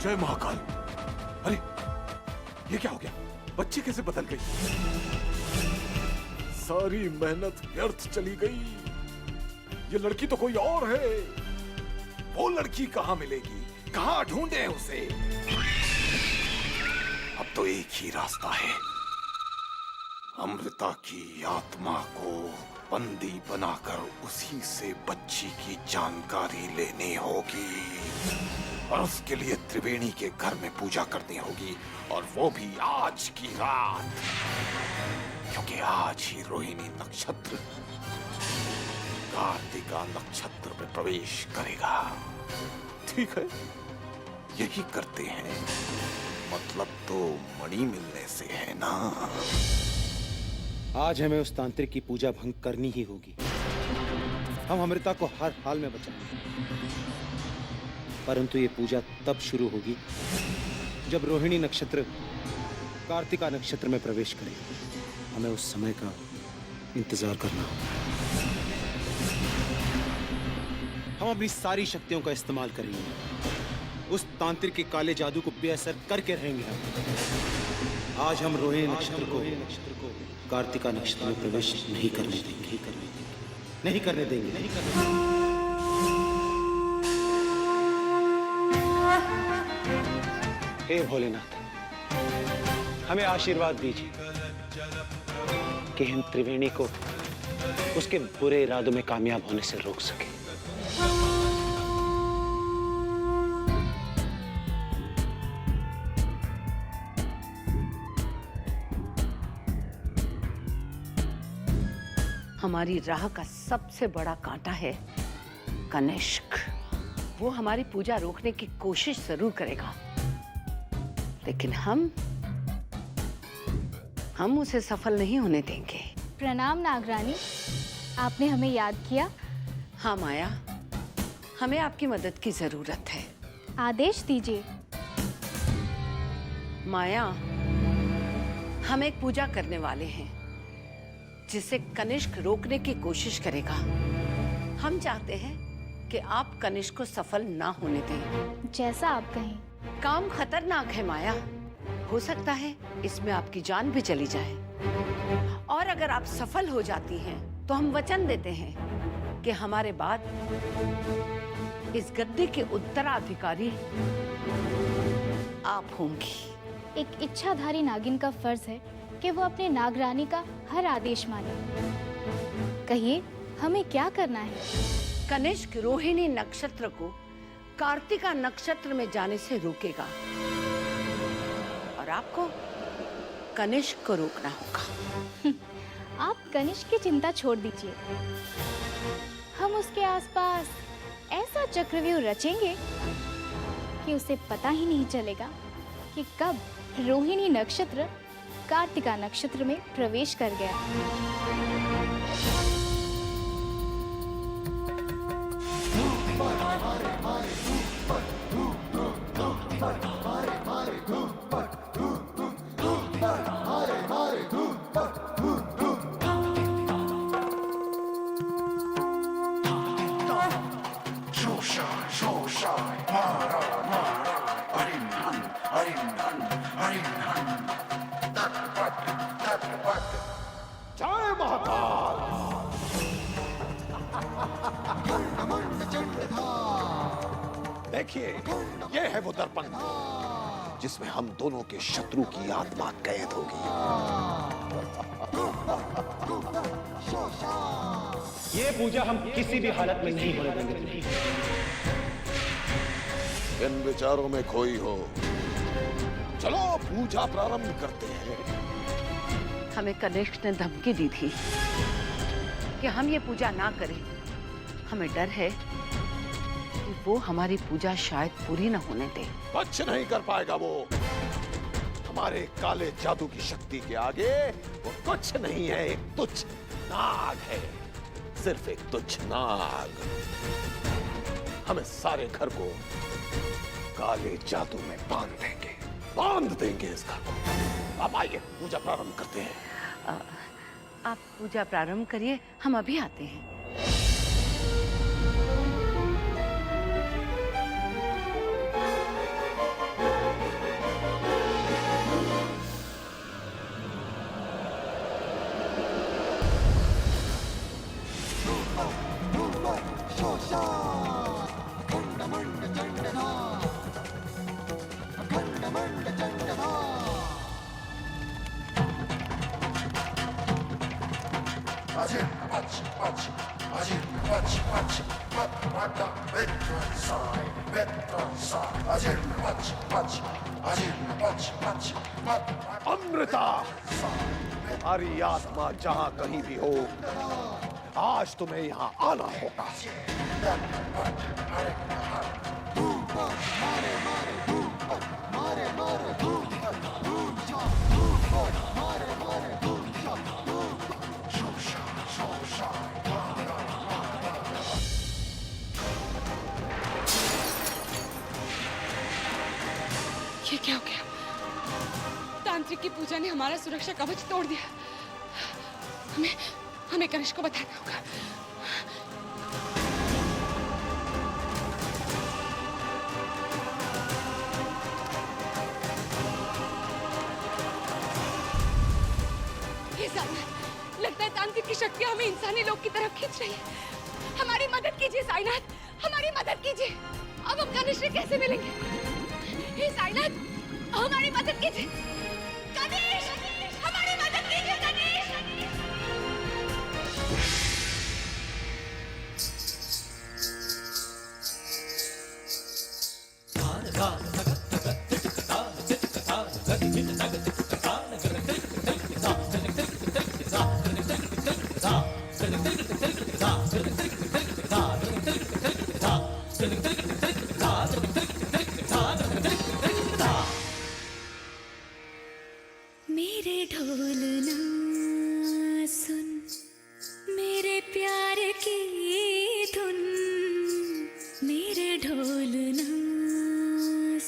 जय महाकाल। अरे ये क्या हो गया? बच्ची कैसे बदल गई? सारी मेहनत व्यर्थ चली गई। ये लड़की तो कोई और है। वो लड़की कहां मिलेगी? कहां ढूंढे उसे? अब तो एक ही रास्ता है, अमृता की आत्मा को बंदी बनाकर उसी से बच्ची की जानकारी लेनी होगी और उसके लिए त्रिवेणी के घर में पूजा करनी होगी, और वो भी आज की रात, क्योंकि आज ही रोहिणी नक्षत्र कार्तिका नक्षत्र में प्रवेश करेगा। ठीक है, यही करते हैं। मतलब तो मणि मिलने से है ना। आज हमें उस तांत्रिक की पूजा भंग करनी ही होगी। हम अमृता को हर हाल में बचाएंगे, परंतु ये पूजा तब शुरू होगी जब रोहिणी नक्षत्र कार्तिका नक्षत्र में प्रवेश करे। हमें उस समय का इंतजार करना होगा। हम अपनी सारी शक्तियों का इस्तेमाल करेंगे। उस तांत्रिक के काले जादू को बेअसर करके रहेंगे हम। आज हम रोहिणी नक्षत्र को कार्तिका नक्षत्र में प्रवेश नहीं करने देंगे। नहीं करने देंगे। हे भोलेनाथ, हमें आशीर्वाद दीजिए कि हम त्रिवेणी को उसके बुरे इरादों में कामयाब होने से रोक सके। हमारी राह का सबसे बड़ा कांटा है कनिष्क। वो हमारी पूजा रोकने की कोशिश जरूर करेगा, लेकिन हम उसे सफल नहीं होने देंगे। प्रणाम नागरानी, आपने हमें याद किया। हाँ माया, हमें आपकी मदद की जरूरत है। आदेश दीजिए। माया, हम एक पूजा करने वाले हैं जिसे कनिष्क रोकने की कोशिश करेगा। हम चाहते हैं कि आप कनिष्क को सफल ना होने दें। जैसा आप कहें। काम खतरनाक है माया, हो सकता है इसमें आपकी जान भी चली जाए। और अगर आप सफल हो जाती हैं तो हम वचन देते हैं कि हमारे बाद इस गद्दी के उत्तराधिकारी आप होंगी। एक इच्छाधारी नागिन का फर्ज है कि वो अपने नागरानी का हर आदेश माने। कहिए, हमें क्या करना है? कनिष्क रोहिणी नक्षत्र को कार्तिका नक्षत्र में जाने से रोकेगा और आपको कनिष्क को रोकना होगा। आप कनिष्क की चिंता छोड़ दीजिए। हम उसके आसपास ऐसा चक्रव्यूह रचेंगे कि उसे पता ही नहीं चलेगा कि कब रोहिणी नक्षत्र कार्तिका नक्षत्र में प्रवेश कर गया। जय महाकाल। देखिए, ये है वो दर्पण जिसमें हम दोनों के शत्रु की आत्मा कैद होगी। ये पूजा हम किसी भी हालत में नहीं होने देंगे। इन विचारों में खोई हो। चलो पूजा प्रारंभ करते हैं। हमें कनिष्क ने धमकी दी थी कि हम ये पूजा ना करें। हमें डर है कि वो हमारी पूजा शायद पूरी ना होने दे। कुछ नहीं कर पाएगा वो। हमारे काले जादू की शक्ति के आगे वो कुछ नहीं है। एक तुच्छ नाग है, सिर्फ एक तुच्छ नाग। हमें सारे घर को काले जादू में बांध देंगे इस घर को। अब आइए पूजा प्रारंभ करते हैं। आप पूजा प्रारंभ करिए, हम अभी आते हैं। अमृता, तुम्हारी आत्मा जहां कहीं भी हो, आज तुम्हें यहां आना होगा। ये क्या हो गया? तांत्रिक की पूजा ने हमारा सुरक्षा कवच तोड़ दिया। हमें कनिष्क को बताना होगा। ये साइनाथ, लगता है तांत्रिक की शक्तियां हमें इंसानी लोक की तरफ खींच रही है। हमारी मदद कीजिए साइनाथ, हमारी मदद कीजिए। अब हम कनिष्क से कैसे मिलेंगे? हे साइनाथ, हमारी मदद कीजिए। कनिष्क, हमारी मदद कीजिए कनिष्क। मेरे ढोल ना सुन, मेरे प्यार की धुन, मेरे ढोल ना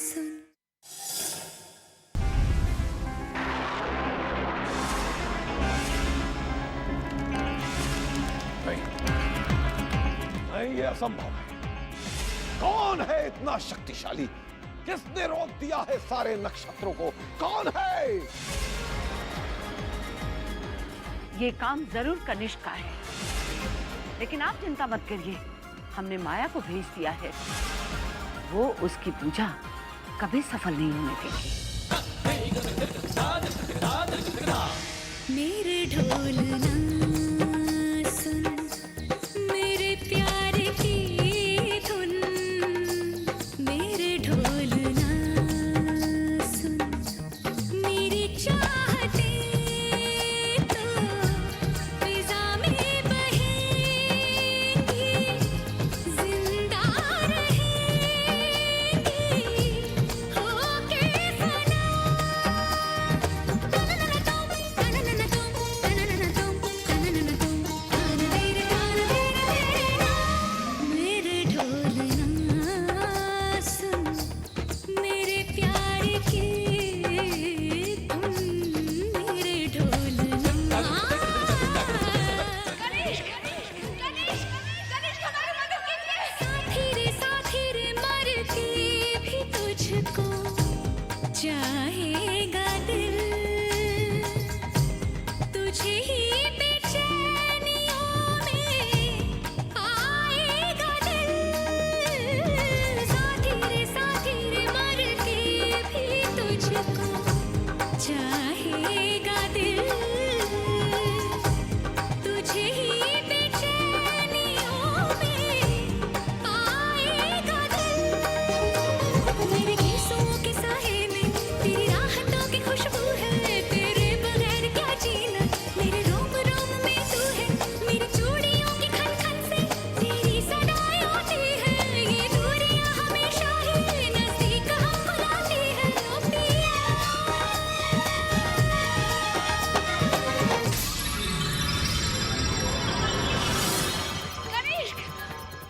सुन। नहीं, ये असंभव है। कौन है इतना शक्तिशाली? किसने रोक दिया है सारे नक्षत्रों को? कौन है? ये काम जरूर कनिष्क का है, लेकिन आप चिंता मत करिए, हमने माया को भेज दिया है। वो उसकी पूजा कभी सफल नहीं होने देगी। मेरे ढोल ना सुन, मेरे प्यार की धुन, मेरे ढोल ना सुन, मेरी चाहते तो फिजा में बहेंगी, जिंदा रहेंगी होके फना। मेरे ढोल ना सुन, मेरे प्यार की धुन, मेरे ढोल ना। कनिष्क, कनिष्क, कनिष्क, हमारी मदद कीजिए। साथी रे मर के भी तुझको चाहेगा दिल, तुझे ही बेचैनियों में आएगा दिल। साथी रे मर के भी तुझको चाहेगा दिल, तुझे ही बेचैनियों में आएगा दिल। मेरे गीसों के साए में तेरी राहतों की खुशबू है, तेरे बगैर क्या जीना। मेरे रोम रोम में तू है, मेरी चूड़ियों की खन खन से तेरी सदाएं होती है। ये दूरियां हमेशा ही नजदीक हम बुलाती है। ओ पिया, कनिष्क,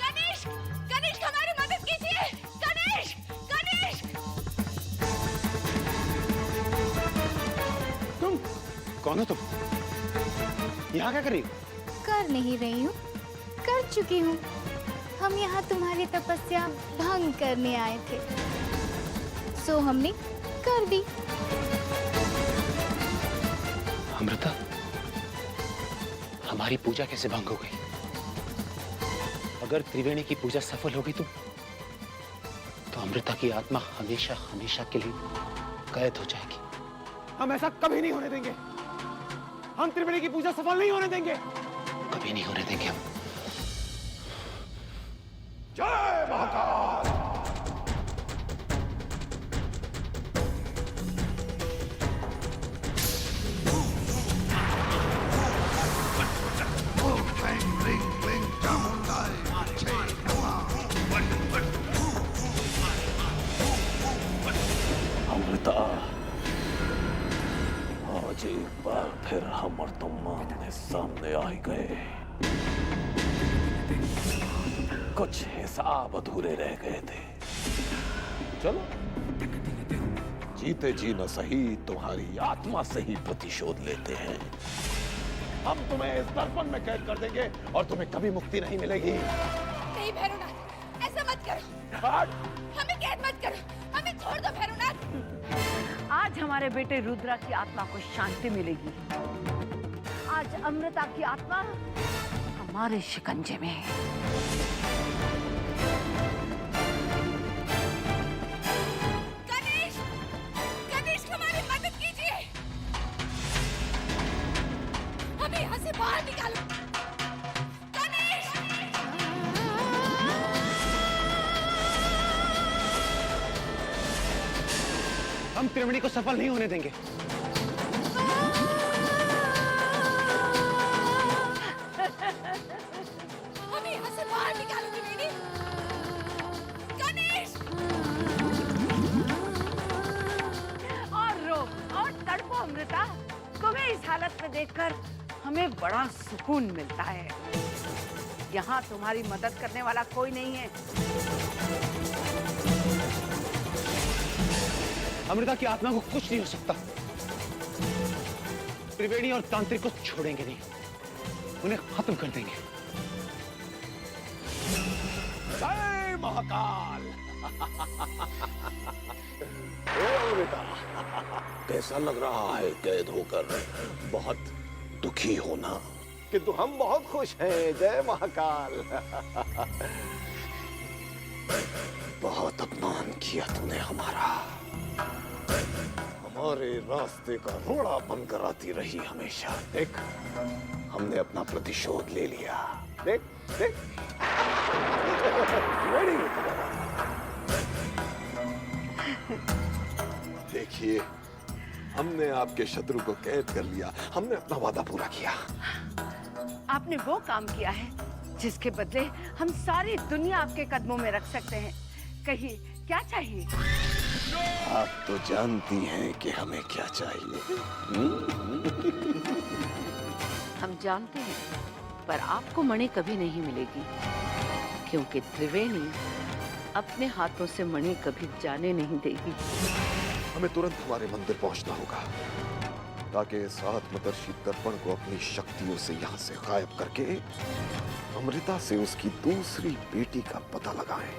कनिष्क, कनिष्क, हमारी मदद कीजिए। कनिष्क, कनिष्क। तुम कौन हो? तुम यहाँ क्या कर रही हो? कर नहीं रही हूँ, कर चुकी हूँ। हम यहाँ तुम्हारी तपस्या भंग करने आए थे, सो हमने कर दी। अमृता, हमारी पूजा कैसे भंग हो गई? अगर त्रिवेणी की पूजा सफल हो गई तो अमृता की आत्मा हमेशा हमेशा के लिए कैद हो जाएगी। हम ऐसा कभी नहीं होने देंगे। हम त्रिवेणी की पूजा सफल नहीं होने देंगे। कभी नहीं होने देंगे हम। जय महाकाल। अमृता, आज एक बार फिर हम और तुम आमने सामने आ गए। कुछ हिसाब अधूरे रह गए थे। चलो, जीते जी न सही तुम्हारी आत्मा से ही प्रतिशोध लेते हैं। हम तुम्हें इस दर्पण में कैद कर देंगे और तुम्हें कभी मुक्ति नहीं मिलेगी। नहीं भैरवनाथ, ऐसा मत करो। हट! हमें कैद मत करो, हमें छोड़ दो भैरवनाथ। आज हमारे बेटे रुद्रा की आत्मा को शांति मिलेगी। आज अमृता की आत्मा हमारे शिकंजे में है। गणेश, गणेश हमारी मदद कीजिए। हमें यहाँ से बाहर निकालो। गणेश! हम त्रिवेणी को सफल नहीं होने देंगे। हमें यहाँ से बाहर निकालो त्रिवेणी। गणेश! और रो और तड़पो अमृता। तुम्हें इस हालत में देखकर हमें बड़ा सुकून मिलता है। यहाँ तुम्हारी मदद करने वाला कोई नहीं है। अमृता की आत्मा को कुछ नहीं हो सकता। त्रिवेणी और तांत्रिक को छोड़ेंगे नहीं, उन्हें खत्म कर देंगे। जय महाकाल। ओ अमृता, कैसा लग रहा है कैद होकर? बहुत दुखी हो ना? किंतु हम बहुत खुश हैं। जय महाकाल। बहुत अपमान किया तूने हमारा। हमारे रास्ते का रोड़ा बनकर आती रही हमेशा। देख, हमने अपना प्रतिशोध ले लिया। देख देख। देखिए, हमने आपके शत्रु को कैद कर लिया। हमने अपना वादा पूरा किया। आपने वो काम किया है जिसके बदले हम सारी दुनिया आपके कदमों में रख सकते हैं। कहिए, क्या चाहिए? आप तो जानती हैं कि हमें क्या चाहिए। हम जानते हैं, पर आपको मणि कभी नहीं मिलेगी, क्योंकि त्रिवेणी अपने हाथों से मणि कभी जाने नहीं देगी। हमें तुरंत हमारे मंदिर पहुंचना होगा, ताकि इस आत्मदर्शी दर्पण को अपनी शक्तियों से यहाँ से गायब करके अमृता से उसकी दूसरी बेटी का पता लगाएं।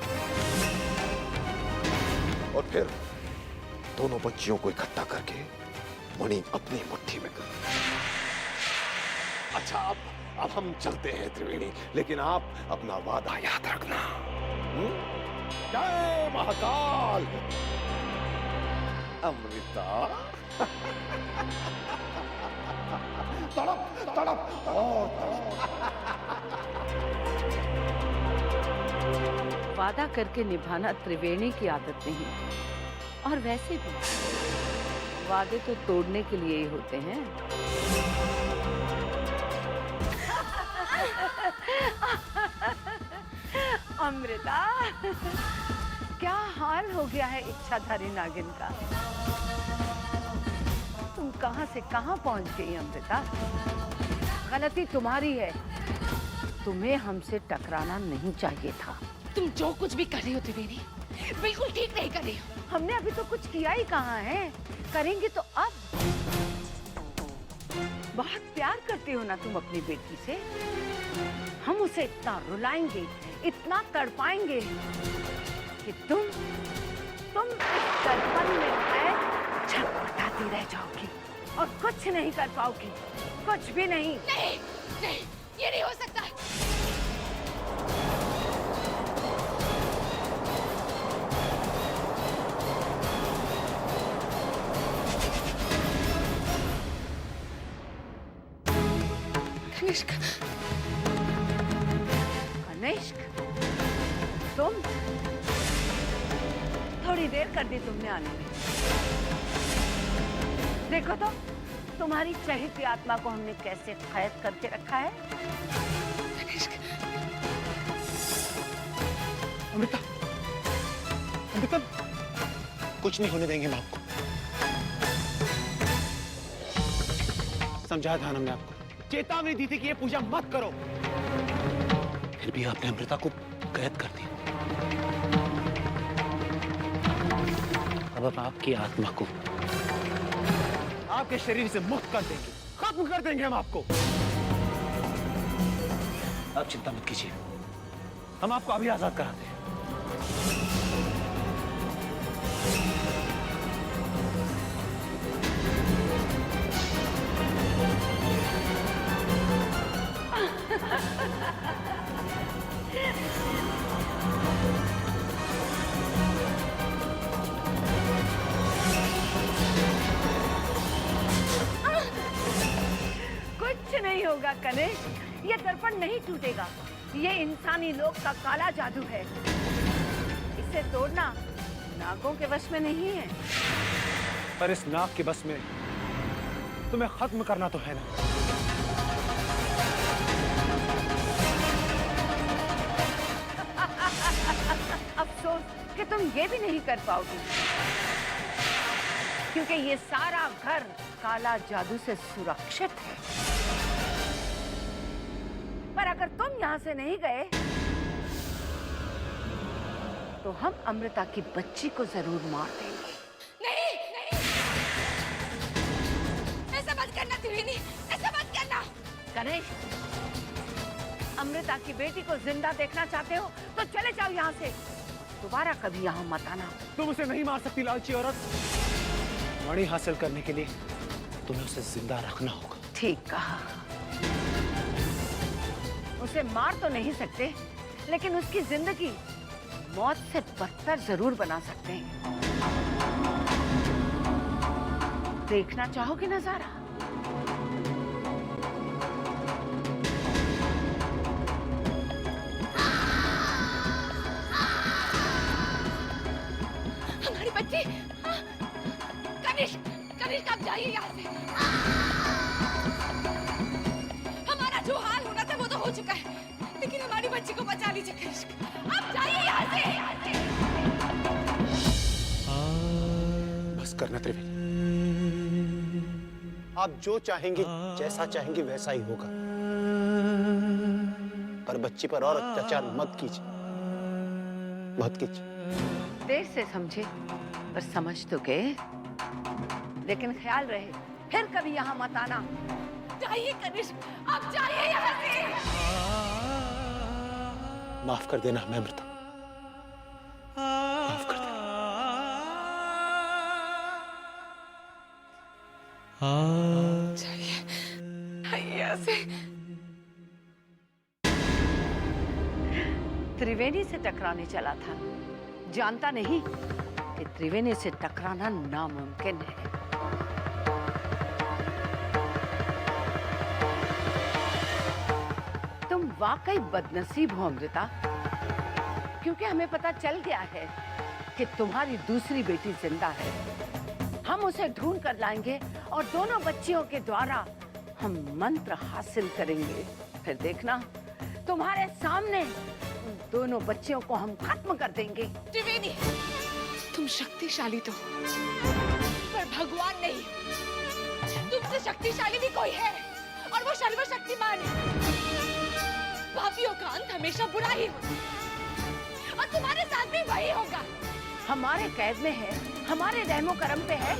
और फिर दोनों बच्चियों को इकट्ठा करके मणि अपनी मुट्ठी में कर। अच्छा, अब हम चलते हैं त्रिवेणी, लेकिन आप अपना वादा याद रखना। जय महाकाल। अमृता, तड़प तड़प और तड़प। वादा करके निभाना त्रिवेणी की आदत नहीं, और वैसे भी वादे तो तोड़ने के लिए ही होते हैं। अमृता, क्या हाल हो गया है इच्छाधारी नागिन का? तुम कहां से कहां पहुंच गई अमृता? गलती तुम्हारी है। तुम्हें हमसे टकराना नहीं चाहिए था। तुम जो कुछ भी कर रही हो त्रिवेणी, बिल्कुल ठीक नहीं कर रही हो। हमने अभी तो कुछ किया ही कहाँ है। करेंगे तो अब। बहुत प्यार करती हो ना तुम अपनी बेटी से। हम उसे इतना रुलाएंगे, इतना तड़पाएंगे कि तुम इस दर्पण में छटपटाती रह जाओगी और कुछ नहीं कर पाओगी। कुछ भी नहीं। नहीं, नहीं, ये नहीं हो सकता। कनिष्क, देर कर दी तुमने आने में। देखो तो तुम्हारी चहेती आत्मा को हमने कैसे कैद करके रखा है। अमृता, अमृता, कुछ नहीं होने देंगे हम आपको। समझाया था हमने आपको, चेतावनी दी थी कि ये पूजा मत करो, फिर भी आपने अमृता को कैद कर दिया। अब हम आपकी आत्मा को आपके शरीर से मुक्त कर देंगे, खत्म कर देंगे हम आपको। आप चिंता मत कीजिए, हम आपको अभी आजाद कराते हैं। कुछ नहीं होगा कनिष्क, ये दर्पण नहीं टूटेगा। ये इंसानी लोक का काला जादू है, इसे तोड़ना नागों के वश में नहीं है। पर इस नाग के बस में तुम्हें खत्म करना तो है ना। अफसोस कि तुम ये भी नहीं कर पाओगी, क्योंकि ये सारा घर काला जादू से सुरक्षित है। पर अगर तुम यहाँ से नहीं गए तो हम अमृता की बच्ची को जरूर मार देंगे। नहीं नहीं, ऐसा मत करना त्रिवेणी, ऐसा मत करना। कनिष्क, अमृता की बेटी को जिंदा देखना चाहते हो तो चले जाओ यहाँ से, दोबारा कभी यहाँ मत आना। तुम उसे नहीं मार सकती लालची औरत। मणि हासिल करने के लिए तुम्हें उसे जिंदा रखना होगा। ठीक कहा, उसे मार तो नहीं सकते, लेकिन उसकी जिंदगी मौत से बदतर जरूर बना सकते हैं। देखना चाहोगे नजारा? हमारी बच्ची, कनिष्क, कनिष्क आप जाइए यहाँ से। हमारा जो हाल होना था वो तो हो चुका है, लेकिन हमारी बच्ची को बचा लीजिए कनिष्क, आप जाइए यहाँ से। बस करना त्रिवेणी, आप जो चाहेंगे, जैसा चाहेंगे वैसा ही होगा, पर बच्ची पर और अत्याचार मत कीजिए, मत कीजिए। देर से समझे पर समझ तो गए, लेकिन ख्याल रहे फिर कभी यहाँ मत आना। जाइए कनिष्क, आप जाइए यहाँ से। माफ कर देना हमें अमृता, माफ कर देना। जाइए यहाँ से। त्रिवेणी से टकराने चला था, जानता नहीं कि त्रिवेणी से टकराना नामुमकिन है। तुम वाकई बदनसीब हो अमृता, क्योंकि हमें पता चल गया है कि तुम्हारी दूसरी बेटी जिंदा है। हम उसे ढूंढ कर लाएंगे और दोनों बच्चियों के द्वारा हम मंत्र हासिल करेंगे। फिर देखना, तुम्हारे सामने उन दोनों बच्चियों को हम खत्म कर देंगे। त्रिवेणी, तुम शक्तिशाली तो, पर भगवान नहीं। तुमसे शक्तिशाली भी कोई है, और वो सर्वशक्तिमान है। पापियों का अंत हमेशा बुरा ही होता है, और तुम्हारे साथ भी वही होगा। हमारे कैद में है, हमारे रहमो करम पे है,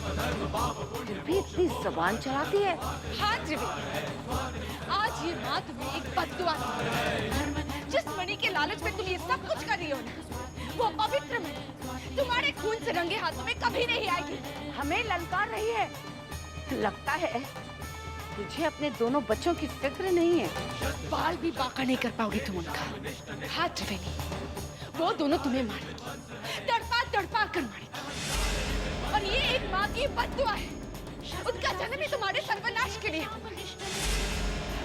भी इतनी जुबान चलाती है। हाँ त्रिवेणी, आज ये माँ तुम्हें एक बद्दुआ दी। जिस मणि के लालच में तुम ये सब कुछ कर रही हो ना, वो पवित्र मणि तुम्हारे खून से रंगे हाथों में कभी नहीं आएगी। हमें ललकार रही है। लगता है तुझे अपने दोनों बच्चों की फिक्र नहीं है। बाल भी बांका नहीं कर पाओगी तुम उनका। हाँ त्रिवेणी, वो दोनों तुम्हें मारेंगे, तड़पा तड़पा कर मारेंगे, और ये एक माँ की बद्दुआ है। उनका जन्म ही तुम्हारे सर्वनाश के लिए।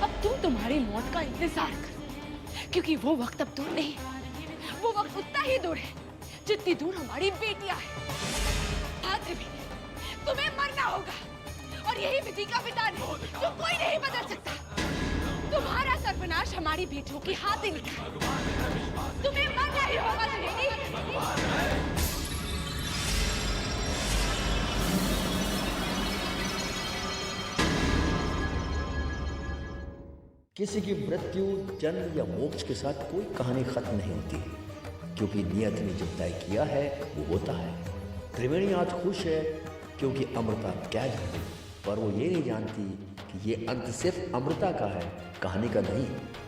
अब तुम तुम्हारी मौत का इंतजार करो, क्योंकि वो वक्त अब दूर नहीं। वो वक्त उतना ही दूर है जितनी दूर हमारी बेटियां हैं। हाँ त्रिवेणी, तुम्हें मरना होगा और यही विधि का विधान है जो कोई नहीं बदल सकता। तुम्हारा सर्वनाश हमारी बेटियों के हाथ में लिखा है। तुम्हें मरना ही होगा त्रिवेणी। किसी की मृत्यु, जन्म या मोक्ष के साथ कोई कहानी खत्म नहीं होती, क्योंकि नियत ने जो तय किया है वो होता है। त्रिवेणी आज खुश है क्योंकि अमृता कैद है, पर वो ये नहीं जानती कि ये अंत सिर्फ अमृता का है, कहानी का नहीं।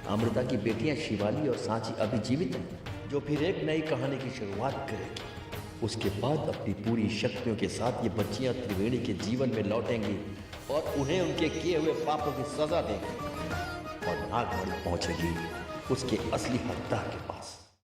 अमृता की बेटियां शिवाली और सांची अभी जीवित हैं, जो फिर एक नई कहानी की शुरुआत करेगी। उसके बाद अपनी पूरी शक्तियों के साथ ये बच्चियां त्रिवेणी के जीवन में लौटेंगी और उन्हें उनके किए हुए पापों की सजा देंगी, और नागमणि पहुंचेगी उसके असली हकदार के पास।